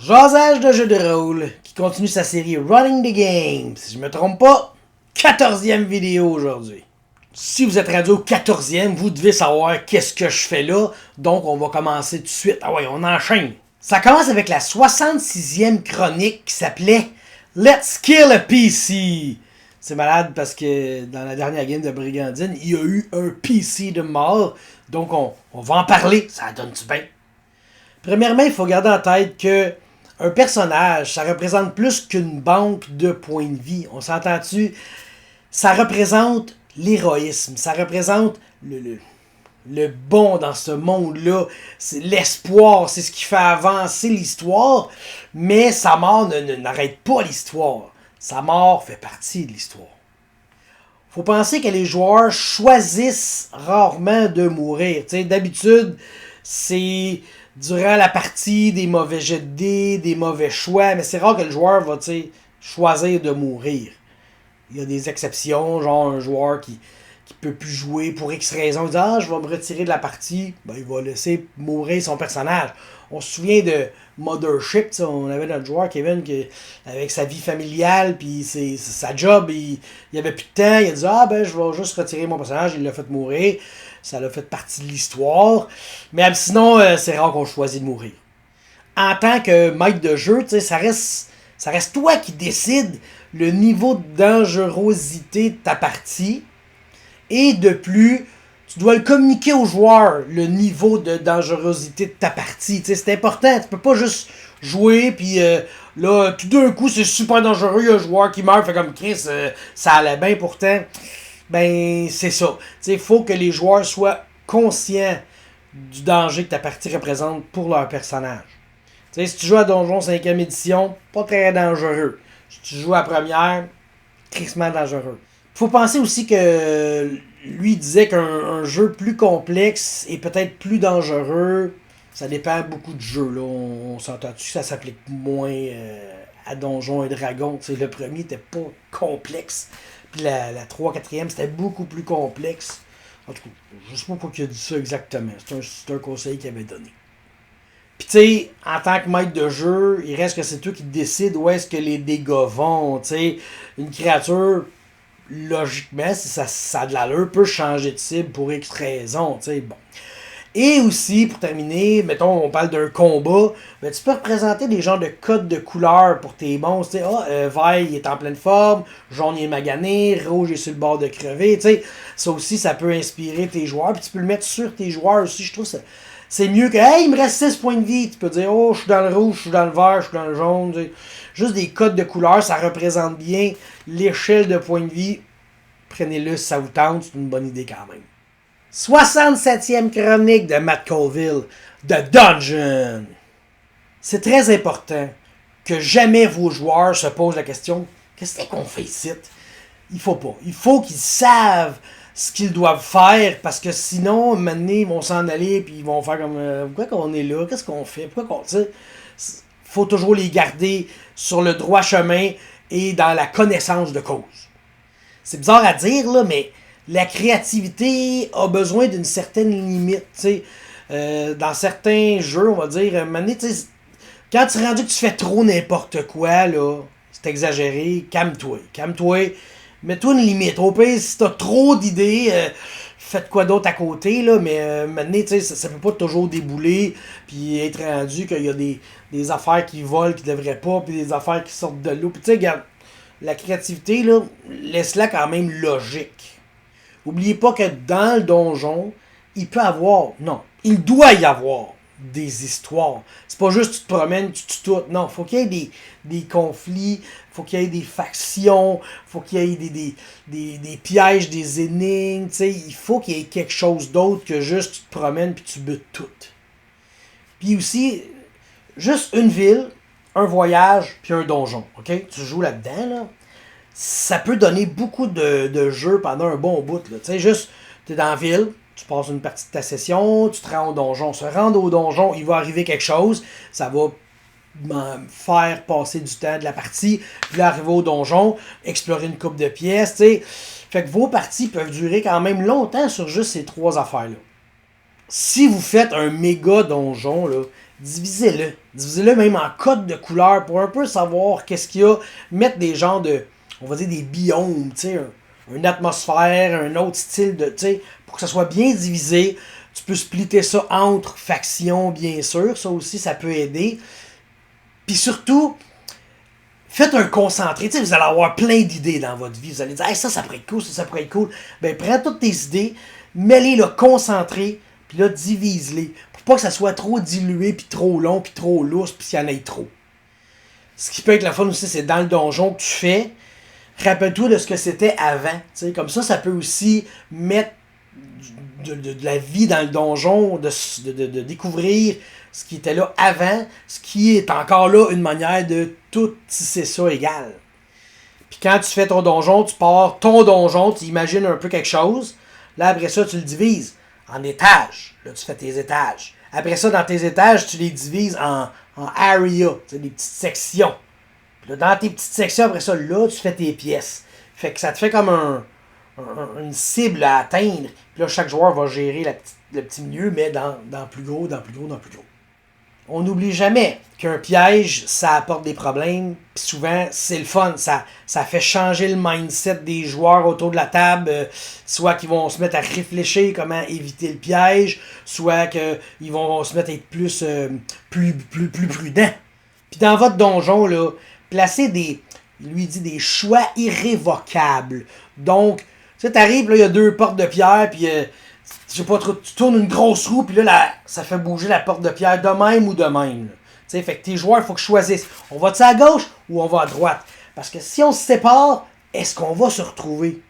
Jasage de jeux de rôle qui continue sa série Running the Game. Si je me trompe pas, 14e vidéo aujourd'hui. Si vous êtes rendu au 14e, vous devez savoir qu'est-ce que je fais là. Donc on va commencer tout de suite. Ah ouais, on enchaîne. Ça commence avec la 66e chronique qui s'appelait Let's Kill a PC. C'est malade parce que dans la dernière game de Brigandine, il y a eu un PC de mort. Donc on va en parler. Ça donne du bien. Premièrement, il faut garder en tête que un personnage, ça représente plus qu'une banque de points de vie. On s'entend-tu? Ça représente l'héroïsme. Ça représente le bon dans ce monde-là. C'est l'espoir. C'est ce qui fait avancer l'histoire. Mais sa mort n'arrête pas l'histoire. Sa mort fait partie de l'histoire. Faut penser que les joueurs choisissent rarement de mourir. T'sais, d'habitude, c'est durant la partie des mauvais jets de dés, des mauvais choix, mais c'est rare que le joueur va choisir de mourir. Il y a des exceptions, genre un joueur qui peut plus jouer pour X raison, il dit « Ah, je vais me retirer de la partie », ben, il va laisser mourir son personnage. On se souvient de Mothership, on avait notre joueur Kevin qui, avec sa vie familiale, puis sa job, il avait plus de temps, il a dit « Ah, ben, je vais juste retirer mon personnage », il l'a fait mourir. Ça a fait partie de l'histoire. Mais sinon, c'est rare qu'on choisit de mourir. En tant que maître de jeu, ça reste toi qui décides le niveau de dangerosité de ta partie. Et de plus, tu dois le communiquer aux joueurs, le niveau de dangerosité de ta partie. C'est important. Tu peux pas juste jouer, puis là, tout d'un coup, c'est super dangereux. Il y a un joueur qui meurt, fait comme Chris, ça allait bien pourtant. Ben, c'est ça. Il faut que les joueurs soient conscients du danger que ta partie représente pour leur personnage. T'sais, si tu joues à Donjon 5e édition, pas très dangereux. Si tu joues à première, crissement dangereux. Faut penser aussi que lui disait qu'un jeu plus complexe est peut-être plus dangereux. Ça dépend beaucoup de jeux. Là. On s'entend-tu, ça s'applique moins à Donjons et Dragons. Le premier était pas complexe. Puis la 3, 4e, c'était beaucoup plus complexe. En tout cas, je sais pas pourquoi il a dit ça exactement. C'est un conseil qu'il avait donné. Puis tu sais, en tant que maître de jeu, il reste que c'est toi qui décides où est-ce que les dégâts vont. T'sais. Une créature, logiquement, si ça a de l'allure, peut changer de cible pour X raison. T'sais. Bon. Et aussi, pour terminer, mettons, on parle d'un combat, ben, tu peux représenter des genres de codes de couleurs pour tes monstres. Vert, il est en pleine forme, jaune, il est magané, rouge, il est sur le bord de crever. T'sais. Ça aussi, ça peut inspirer tes joueurs. Puis tu peux le mettre sur tes joueurs aussi. Je trouve ça, c'est mieux que, hey, il me reste 6 points de vie. Tu peux dire, oh, je suis dans le rouge, je suis dans le vert, je suis dans le jaune. T'sais. Juste des codes de couleurs, ça représente bien l'échelle de points de vie. Prenez-le si ça vous tente, c'est une bonne idée quand même. 67e chronique de Matt Colville, The Dungeon. C'est très important que jamais vos joueurs se posent la question « Qu'est-ce qu'on fait ici? » Il faut pas. Il faut qu'ils savent ce qu'ils doivent faire parce que sinon, maintenant, ils vont s'en aller et ils vont faire comme pourquoi qu'on est là? Qu'est-ce qu'on fait? Pourquoi qu'on... Faut toujours les garder sur le droit chemin et dans la connaissance de cause. C'est bizarre à dire, là, mais la créativité a besoin d'une certaine limite. Dans certains jeux, on va dire, quand tu es rendu que tu fais trop n'importe quoi, là, c'est exagéré, calme-toi. Mets-toi une limite. Au pire, si tu as trop d'idées, faites quoi d'autre à côté, là, mais maintenant, ça peut pas toujours débouler, puis être rendu qu'il y a des affaires qui volent, qui devraient pas, puis des affaires qui sortent de l'eau. Puis tu sais, regarde, la créativité, là, laisse-la quand même logique. Oubliez pas que dans le donjon, il doit y avoir des histoires. C'est pas juste tu te promènes, tu tues tout. Non, faut qu'il y ait des conflits, faut qu'il y ait des factions, faut qu'il y ait des pièges, des énigmes. Il faut qu'il y ait quelque chose d'autre que juste tu te promènes puis tu butes tout. Puis aussi, juste une ville, un voyage puis un donjon. Okay? Tu joues là-dedans, là. Ça peut donner beaucoup de jeux pendant un bon bout. Juste, tu es dans la ville, tu passes une partie de ta session, tu te rends au donjon. Se rendre au donjon, il va arriver quelque chose, ça va faire passer du temps de la partie, puis là, arriver au donjon, explorer une coupe de pièces. Fait que vos parties peuvent durer quand même longtemps sur juste ces 3 affaires-là. si vous faites un méga donjon, là, divisez-le. Divisez-le même en codes de couleurs pour un peu savoir qu'est-ce qu'il y a. Mettre des genres de, on va dire des biomes, tu sais, une atmosphère, un autre style de, tu sais, pour que ça soit bien divisé. Tu peux splitter ça entre factions, bien sûr. Ça aussi, ça peut aider. Puis surtout, faites un concentré. Tu sais, vous allez avoir plein d'idées dans votre vie. Vous allez dire, hey, ça pourrait être cool, ça pourrait être cool. Ben, prends toutes tes idées, mets-les là, concentrés, puis là, divise-les. Pour pas que ça soit trop dilué, puis trop long, puis trop lousse, puis qu'il y en ait trop. Ce qui peut être la fun aussi, c'est dans le donjon que tu fais. Rappelle-toi de ce que c'était avant. T'sais. Comme ça peut aussi mettre de la vie dans le donjon, de découvrir ce qui était là avant, ce qui est encore là une manière de tout tisser ça égal. Puis quand tu fais ton donjon, tu pars ton donjon, tu imagines un peu quelque chose. Là, après ça, tu le divises en étages. Là, tu fais tes étages. Après ça, dans tes étages, tu les divises en area, des petites sections. Puis là, dans tes petites sections, après ça, là, tu fais tes pièces. Fait que ça te fait comme une cible à atteindre. Puis là, chaque joueur va gérer le petit milieu, mais dans plus gros, dans plus gros, dans plus gros. On n'oublie jamais qu'un piège, ça apporte des problèmes. Puis souvent, c'est le fun. Ça fait changer le mindset des joueurs autour de la table. Soit qu'ils vont se mettre à réfléchir comment éviter le piège, soit qu'ils vont se mettre à être plus prudents. Puis dans votre donjon, là, placez des choix irrévocables. Donc, tu sais, t'arrives, là, il y a 2 portes de pierre, puis je sais pas trop, tu tournes une grosse roue, puis là, ça fait bouger la porte de pierre de même ou de même. Tu sais, fait que tes joueurs, il faut qu'ils choisissent. On va-tu à gauche ou on va à droite? Parce que si on se sépare, est-ce qu'on va se retrouver?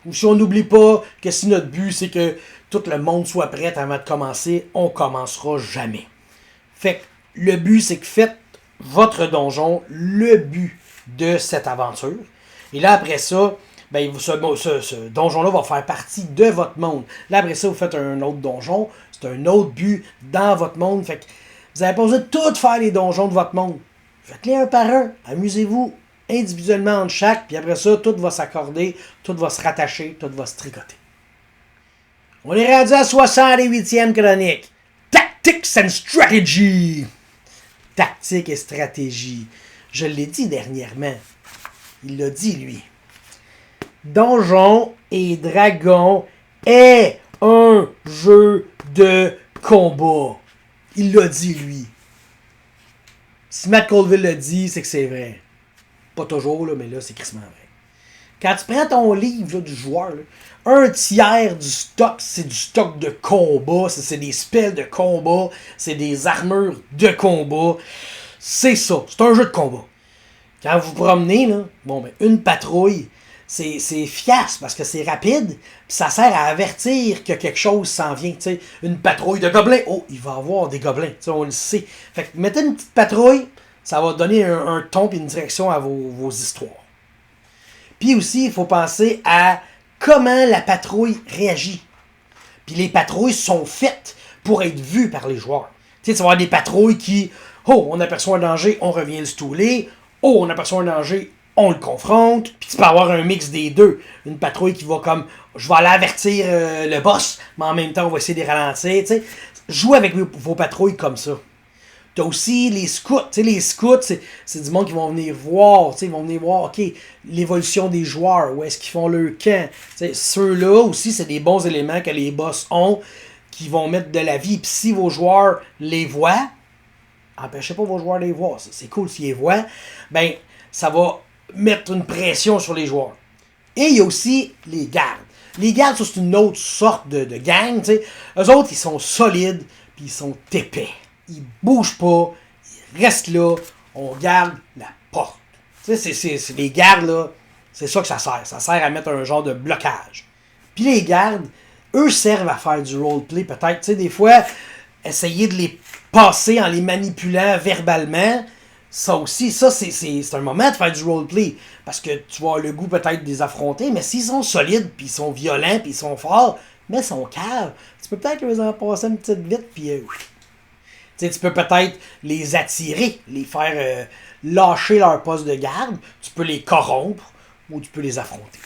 Ou si on n'oublie pas que si notre but, c'est que tout le monde soit prêt avant de commencer, on commencera jamais. Fait que le but, c'est que faites votre donjon le but de cette aventure. Et là, après ça, ben, ce donjon-là va faire partie de votre monde. Là, après ça, vous faites un autre donjon. C'est un autre but dans votre monde. Fait que vous n'avez pas besoin de tout faire les donjons de votre monde. Faites-les un par un. Amusez-vous individuellement entre chaque. Puis après ça, tout va s'accorder, tout va se rattacher, tout va se tricoter. On est rendu à 68e chronique. Tactics and Strategy. Tactique et stratégie. Je l'ai dit dernièrement. Il l'a dit, lui. Donjons et Dragons est un jeu de combat. Il l'a dit, lui. Si Matt Colville l'a dit, c'est que c'est vrai. Pas toujours, là, mais là, c'est crissement vrai. Quand tu prends ton livre là, du joueur, là, 1/3 du stock, c'est du stock de combat. C'est des spells de combat. C'est des armures de combat. C'est ça. C'est un jeu de combat. Quand vous promenez, là, une patrouille, c'est efficace parce que c'est rapide, puis ça sert à avertir que quelque chose s'en vient. T'sais, une patrouille de gobelins, oh, il va y avoir des gobelins, on le sait. Fait que mettez une petite patrouille, ça va donner un ton et une direction à vos histoires. Puis aussi, il faut penser à comment la patrouille réagit. Puis les patrouilles sont faites pour être vues par les joueurs. Tu vas avoir des patrouilles qui, oh, on aperçoit un danger, on revient le stouler. Oh, on aperçoit un danger, on le confronte. Puis tu peux avoir un mix des deux. Une patrouille qui va comme, je vais aller avertir le boss, mais en même temps, on va essayer de les ralentir. T'sais. Jouez avec vos patrouilles comme ça. T'as aussi les scouts. T'sais, les scouts, c'est du monde qui vont venir voir. Ils vont venir voir, OK, l'évolution des joueurs. Où est-ce qu'ils font leur camp. Ceux-là aussi, c'est des bons éléments que les boss ont qui vont mettre de la vie. Puis si vos joueurs les voient, empêchez pas vos joueurs de les voir. C'est cool s'ils les voient. Ben, ça va mettre une pression sur les joueurs. Et il y a aussi les gardes. Les gardes, ça, c'est une autre sorte de gang. T'sais. Eux autres, ils sont solides, puis ils sont épais. Ils bougent pas, ils restent là, on garde la porte. C'est les gardes, là, c'est ça que ça sert. Ça sert à mettre un genre de blocage. Puis les gardes, eux servent à faire du roleplay, peut-être. T'sais, des fois, essayer de les passer en les manipulant verbalement, ça aussi, ça c'est un moment de faire du roleplay. Parce que tu vas avoir le goût peut-être de les affronter, mais s'ils sont solides, puis ils sont violents, puis ils sont forts, mais ils sont caves, tu peux peut-être les en passer une petite vite, puis tu peux peut-être les attirer, les faire lâcher leur poste de garde, tu peux les corrompre, ou tu peux les affronter.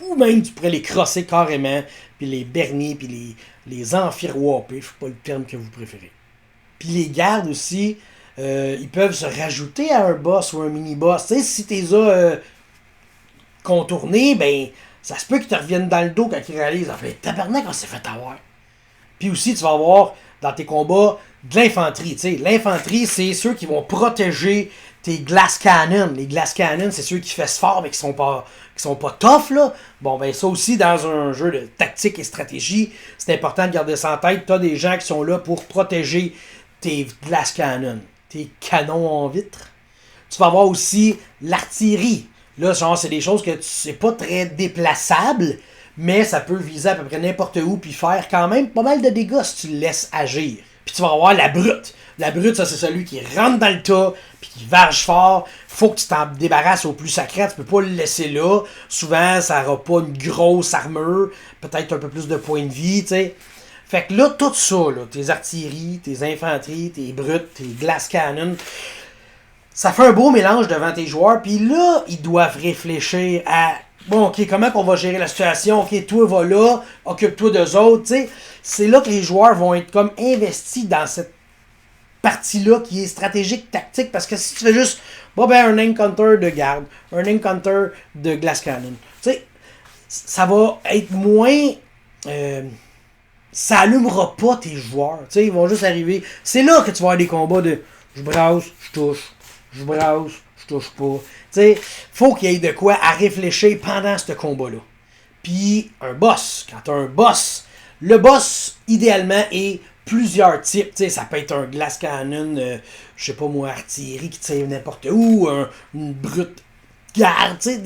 Ou même tu pourrais les crosser carrément, puis les bernier, puis les enfiroiper, je sais pas le terme que vous préférez. Puis les gardes aussi, ils peuvent se rajouter à un boss ou un mini-boss. Tu sais, si t'es contourné, ben, ça se peut qu'ils te reviennent dans le dos quand ils réalisent, en fait, tabarnak, on s'est fait avoir. Puis aussi, tu vas avoir dans tes combats de l'infanterie. Tu sais, l'infanterie, c'est ceux qui vont protéger tes glass cannons. Les glass cannons, c'est ceux qui fessent fort mais qui sont pas tough, là. Bon, ben ça aussi, dans un jeu de tactique et stratégie, c'est important de garder ça en tête. Tu as des gens qui sont là pour protéger tes glass cannons, tes canons en vitre. Tu vas avoir aussi l'artillerie. Là, genre, c'est des choses que c'est pas très déplaçable, mais ça peut viser à peu près n'importe où puis faire quand même pas mal de dégâts si tu le laisses agir. Puis tu vas avoir la brute. La brute, ça, c'est celui qui rentre dans le tas puis qui varge fort. Faut que tu t'en débarrasses au plus sacré. Tu peux pas le laisser là. Souvent, ça n'aura pas une grosse armure. Peut-être un peu plus de points de vie, tu sais. Fait que là, tout ça, là, tes artilleries, tes infanteries, tes brutes, tes glass cannons, ça fait un beau mélange devant tes joueurs. Puis là, ils doivent réfléchir à bon, ok, comment on va gérer la situation? Ok, toi va là, occupe-toi d'eux autres, tu sais. C'est là que les joueurs vont être comme investis dans cette partie-là qui est stratégique, tactique, parce que si tu fais juste, bon ben, un encounter de garde, un encounter de glass cannon, tu sais, ça va être moins... ça allumera pas tes joueurs, tu sais, ils vont juste arriver. C'est là que tu vas avoir des combats de je brasse, je touche, je brasse, je touche pas. Tu sais, faut qu'il y ait de quoi à réfléchir pendant ce combat-là. Puis, un boss. Quand tu as un boss, le boss, idéalement, est plusieurs types. Tu sais, ça peut être un glass cannon, je sais pas moi, artillerie qui tire n'importe où, une brute garde. Tu sais,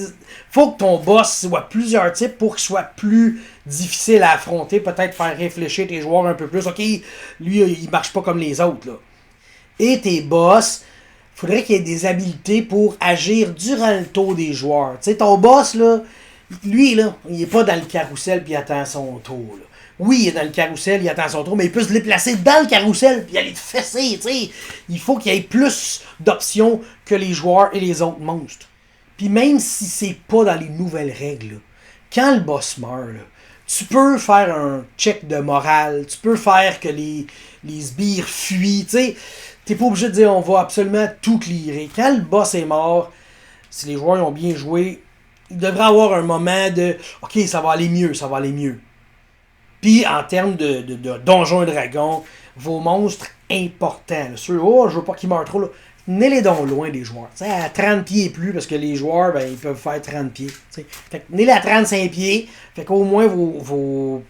faut que ton boss soit plusieurs types pour qu'il soit plus difficile à affronter. Peut-être faire réfléchir tes joueurs un peu plus. Ok, lui, il marche pas comme les autres, là. Et tes boss, faudrait qu'il y ait des habiletés pour agir durant le tour des joueurs. Tu sais, ton boss, là, lui, là, il est pas dans le carrousel puis il attend son tour, là. Oui, il est dans le carrousel, il attend son tour, mais il peut se déplacer dans le carrousel puis aller te fesser, tu sais. Il faut qu'il y ait plus d'options que les joueurs et les autres monstres. Puis même si c'est pas dans les nouvelles règles, là, quand le boss meurt, là, tu peux faire un check de morale, tu peux faire que les sbires fuient, tu sais. T'es pas obligé de dire on va absolument tout clearer. Quand le boss est mort, si les joueurs ont bien joué, il devrait avoir un moment de ok, ça va aller mieux, ça va aller mieux. Puis en termes de donjons et dragons, vos monstres importants, là, ceux, oh, je veux pas qu'ils meurent trop, là, tenez-les donc loin des joueurs. T'sais, à 30 pieds et plus, parce que les joueurs, ben, ils peuvent faire 30 pieds. T'sais. Fait que tenez-les à 35 pieds, fait qu'au moins vos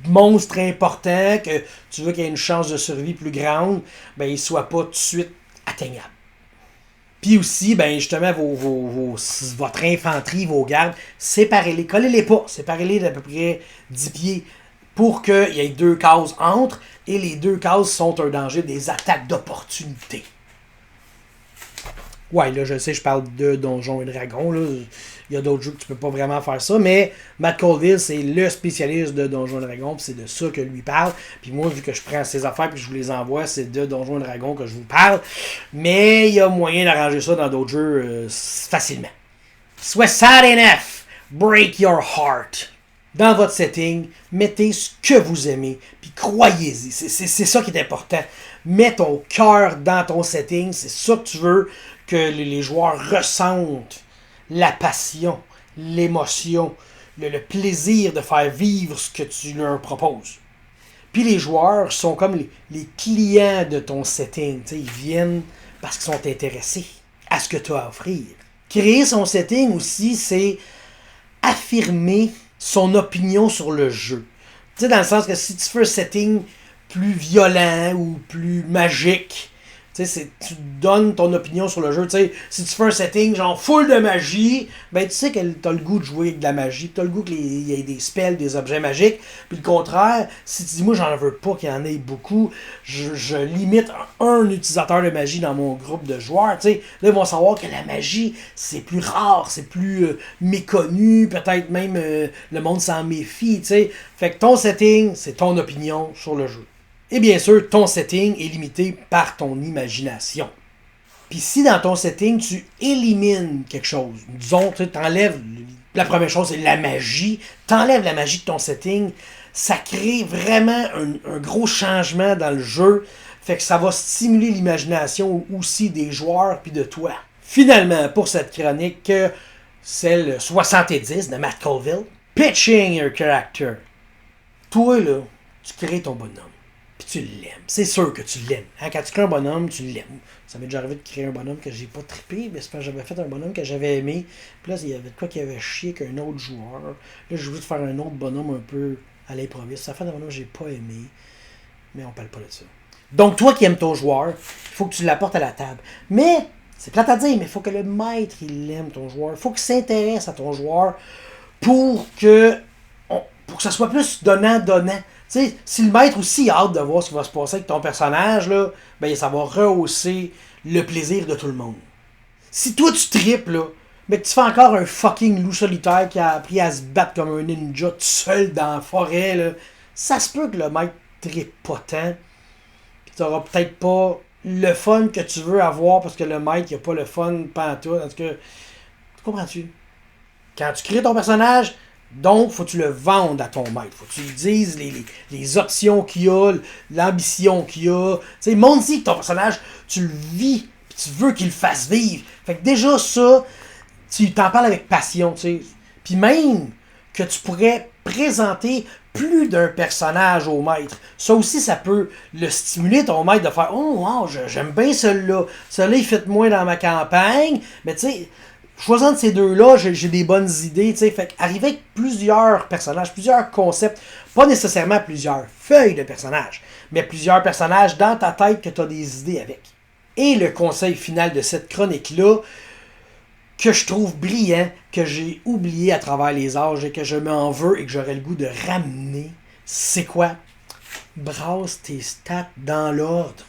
monstres importants, que tu veux qu'il y ait une chance de survie plus grande, ben, ils ne soient pas tout de suite atteignables. Puis aussi, ben, justement, votre infanterie, vos gardes, séparez-les, collez-les pas, séparez-les d'à peu près 10 pieds pour qu'il y ait 2 cases entre, et les 2 cases sont un danger des attaques d'opportunité. Ouais, là, je sais, je parle de Donjons et Dragons, là. Il y a d'autres jeux que tu peux pas vraiment faire ça, mais Matt Colville, c'est le spécialiste de Donjons et Dragons, puis c'est de ça que lui parle. Puis moi, vu que je prends ses affaires et je vous les envoie, c'est de Donjons et Dragons que je vous parle. Mais il y a moyen d'arranger ça dans d'autres jeux facilement. Soit sad enough, break your heart. Dans votre setting, mettez ce que vous aimez, puis croyez-y. C'est ça qui est important. Mets ton cœur dans ton setting, c'est ça que tu veux que les joueurs ressentent. La passion, l'émotion, le plaisir de faire vivre ce que tu leur proposes. Puis les joueurs sont comme les clients de ton setting. T'sais, ils viennent parce qu'ils sont intéressés à ce que tu as à offrir. Créer son setting aussi, c'est affirmer son opinion sur le jeu. Tu sais, dans le sens que si tu fais un setting plus violent ou plus magique, tu donnes ton opinion sur le jeu. T'sais, si tu fais un setting genre full de magie, ben tu sais que t'as le goût de jouer avec de la magie, t'as le goût qu'il y ait des spells, des objets magiques. Puis le contraire, si tu dis moi j'en veux pas qu'il y en ait beaucoup, je limite un utilisateur de magie dans mon groupe de joueurs, t'sais, là ils vont savoir que la magie c'est plus rare, c'est plus méconnu, peut-être même le monde s'en méfie. T'sais. Fait que ton setting, c'est ton opinion sur le jeu. Et bien sûr, ton setting est limité par ton imagination. Puis si dans ton setting, tu élimines quelque chose, disons, tu enlèves, la première chose, c'est la magie, t'enlèves la magie de ton setting, ça crée vraiment un gros changement dans le jeu. Fait que ça va stimuler l'imagination aussi des joueurs puis de toi. Finalement, pour cette chronique, celle 70 de Matt Colville, Pitching Your Character. Toi, là, tu crées ton bonhomme. Puis tu l'aimes. C'est sûr que tu l'aimes. Hein? Quand tu crées un bonhomme, tu l'aimes. Ça m'est déjà arrivé de créer un bonhomme que j'ai pas trippé, mais c'est parce que j'avais fait un bonhomme que j'avais aimé. Puis là, il y avait de quoi qui avait chié qu'un autre joueur. Là, j'ai voulu faire un autre bonhomme un peu à l'improviste. Ça fait un bonhomme que j'ai pas aimé. Mais on parle pas de ça. Donc, toi qui aimes ton joueur, il faut que tu l'apportes à la table. Mais, c'est plate à dire, mais il faut que le maître, il aime ton joueur. Il faut qu'il s'intéresse à ton joueur pour que ça soit plus donnant-donnant. Tu sais, si le maître aussi a hâte de voir ce qui va se passer avec ton personnage, là, ben ça va rehausser le plaisir de tout le monde. Si toi tu tripes, là, mais que tu fais encore un fucking loup solitaire qui a appris à se battre comme un ninja tout seul dans la forêt, là, ça se peut que le maître trippe pas tant. Puis t'auras peut-être pas le fun que tu veux avoir parce que le maître il a pas le fun pantoute. En tout cas, comprends-tu? Quand tu crées ton personnage, donc, faut que tu le vendes à ton maître. Faut que tu lui dises les options qu'il y a, l'ambition qu'il y a. Tu sais, montre-y que ton personnage, tu le vis, puis tu veux qu'il le fasse vivre. Fait que déjà, ça, tu t'en parles avec passion, tu sais. Puis même que tu pourrais présenter plus d'un personnage au maître. Ça aussi, ça peut le stimuler, ton maître, de faire « Oh, wow, j'aime bien celui-là. Celui-là, il fait moins dans ma campagne. » Mais tu sais, choisissant de ces deux-là, j'ai des bonnes idées, tu sais. Fait qu'arriver avec plusieurs personnages, plusieurs concepts, pas nécessairement plusieurs feuilles de personnages, mais plusieurs personnages dans ta tête que tu as des idées avec. Et le conseil final de cette chronique-là, que je trouve brillant, que j'ai oublié à travers les âges et que je m'en veux et que j'aurais le goût de ramener, c'est quoi? Brasse tes stats dans l'ordre.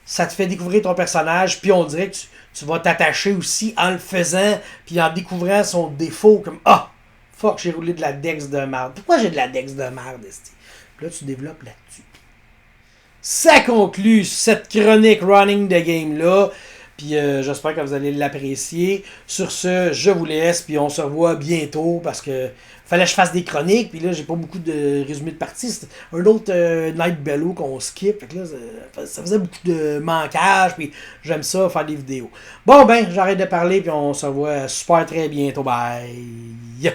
Ça te fait découvrir ton personnage, puis on dirait que tu vas t'attacher aussi en le faisant, puis en découvrant son défaut, comme « Ah! Fuck, j'ai roulé de la Dex de merde. Pourquoi j'ai de la Dex de merde, esti? » Puis là, tu développes là-dessus. Ça conclut cette chronique Running the Game-là. Puis j'espère que vous allez l'apprécier. Sur ce, je vous laisse, puis on se revoit bientôt, parce que fallait que je fasse des chroniques, puis là, j'ai pas beaucoup de résumés de parties. C'est un autre Night Bellow qu'on skip. Fait que là, ça faisait beaucoup de manquage, puis j'aime ça, faire des vidéos. Bon, ben, j'arrête de parler, puis on se revoit super très bientôt. Bye!